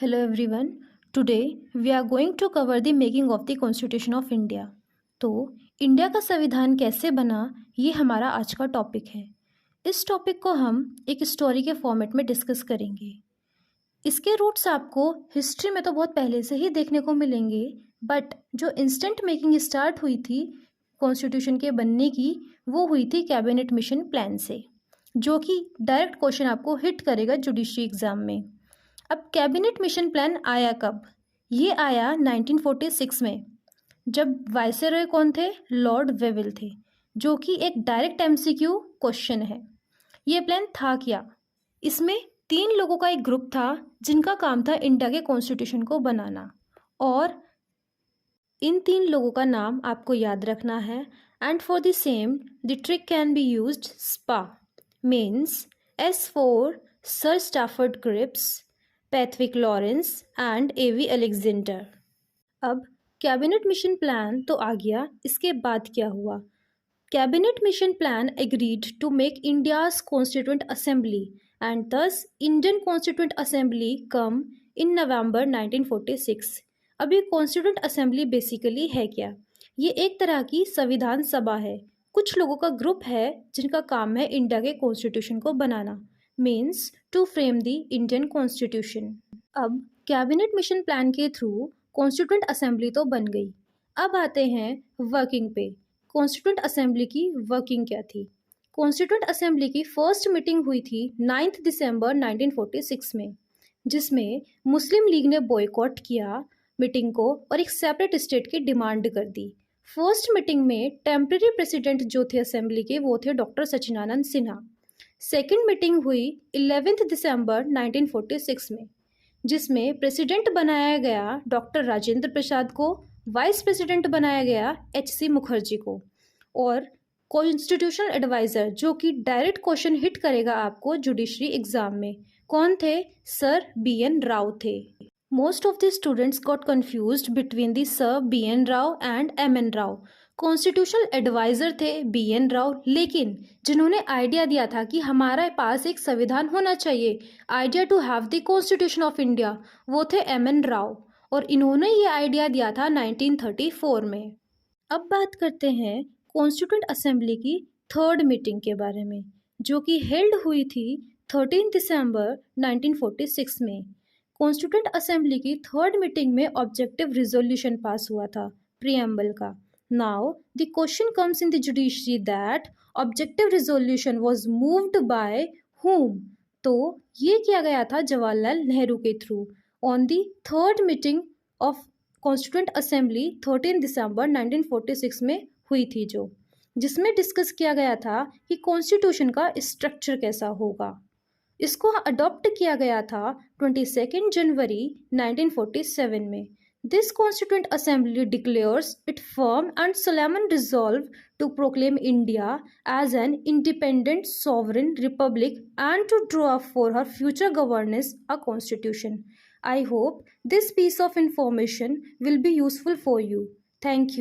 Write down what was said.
Hello everyone. Today we are going to cover the making of the Constitution of India. तो India का संविधान कैसे बना, ये हमारा आज का टॉपिक है। इस टॉपिक को हम एक स्टोरी के फॉर्मेट में डिस्कस करेंगे। इसके रूट्स आपको हिस्ट्री में तो बहुत पहले से ही देखने को मिलेंगे, बट जो इंस्टेंट मेकिंग स्टार्ट हुई थी कॉन्स्टिट्यूशन के बनने की, वो हुई थी कैबिनेट मिशन प्लान से, जो कि डायरेक्ट क्वेश्चन आपको हिट करेगा जुडिशरी एग्जाम में। अब कैबिनेट मिशन प्लान आया कब? ये आया 1946 में, जब वाइसरॉय कौन थे? लॉर्ड वेविल थे, जो कि एक डायरेक्ट एमसीक्यू क्वेश्चन है। ये प्लान था क्या? इसमें 3 लोगों का एक ग्रुप था जिनका काम था इंडिया के कॉन्स्टिट्यूशन को बनाना, और इन 3 लोगों का नाम आपको याद रखना है। And for the same the trick can be used SPA, means S for sir Stafford Cripps, Pethick Lawrence and A V Alexander. अब कैबिनेट मिशन प्लान तो आ गया, इसके बाद क्या हुआ? Cabinet mission plan agreed to make India's constituent assembly and thus Indian constituent assembly came in November 1946। अब ये कॉन्स्टिट्यूएंट असेंबली बेसिकली है क्या? ये एक तरह की संविधान सभा है। कुछ लोगों का ग्रुप है जिनका काम है इंडिया के कॉन्स्टिट्यूशन को बनाना, means to frame the Indian constitution. अब कैबिनेट मिशन प्लान के थ्रू कॉन्स्टिट्यूएंट असेंबली तो बन गई। अब आते हैं वर्किंग पे। कॉन्स्टिट्यूएंट असेंबली की वर्किंग क्या थी? कॉन्स्टिट्यूएंट असेंबली की फर्स्ट मीटिंग हुई थी 9 दिसंबर 1946 में, जिसमें मुस्लिम लीग ने बॉयकॉट किया मीटिंग को और एक सेपरेट स्टेट की डिमांड कर दी। फर्स्ट मीटिंग में टेम्परेरी प्रेसिडेंट जो थे असेंबली के, वो थे doctor Sachchidanand Sinha. Second meeting हुई 11 दिसंबर 1946 में, जिसमें प्रेसिडेंट बनाया गया डॉक्टर राजेंद्र प्रसाद को, वाइस प्रेसिडेंट बनाया गया HC मुखर्जी को, और कॉन्स्टिट्यूशनल एडवाइज़र जो कि डायरेक्ट क्वेश्चन हिट करेगा आपको जुडिशरी एग्जाम में, कौन थे? सर BN राव थे। Most of the students got confused between the sir BN Rao and MN Rao. Constitutional adviser थे BN राव, लेकिन जिन्होंने आइडिया दिया था कि हमारे पास एक संविधान होना चाहिए, idea to have the constitution of India, वो थे MN राव, और इन्होंने ये आइडिया दिया था 1934 में। अब बात करते हैं कॉन्स्टिट्यूएंट असेंबली की थर्ड मीटिंग के बारे में, जो कि हेल्ड हुई थी 13 दिसंबर 1946 में। कॉन्स्टिट्यूएंट असेंबली की थर्ड मीटिंग में ऑब्जेक्टिव रिजोल्यूशन पास हुआ था प्रीएम्बल का। Now the question comes in the judiciary that objective resolution was moved by whom? तो ये किया गया था जवाहरलाल नेहरू के through on the third meeting of constituent assembly 13 दिसंबर 1946 में हुई थी, जिसमें डिस्कस किया गया था कि कॉन्स्टिट्यूशन का स्ट्रक्चर कैसा होगा। इसको अडॉप्ट किया गया था 22 जनवरी 1947 में। This Constituent Assembly declares it firm and solemn resolve to proclaim India as an independent sovereign republic and to draw up for her future governance a constitution. I hope this piece of information will be useful for you. Thank you.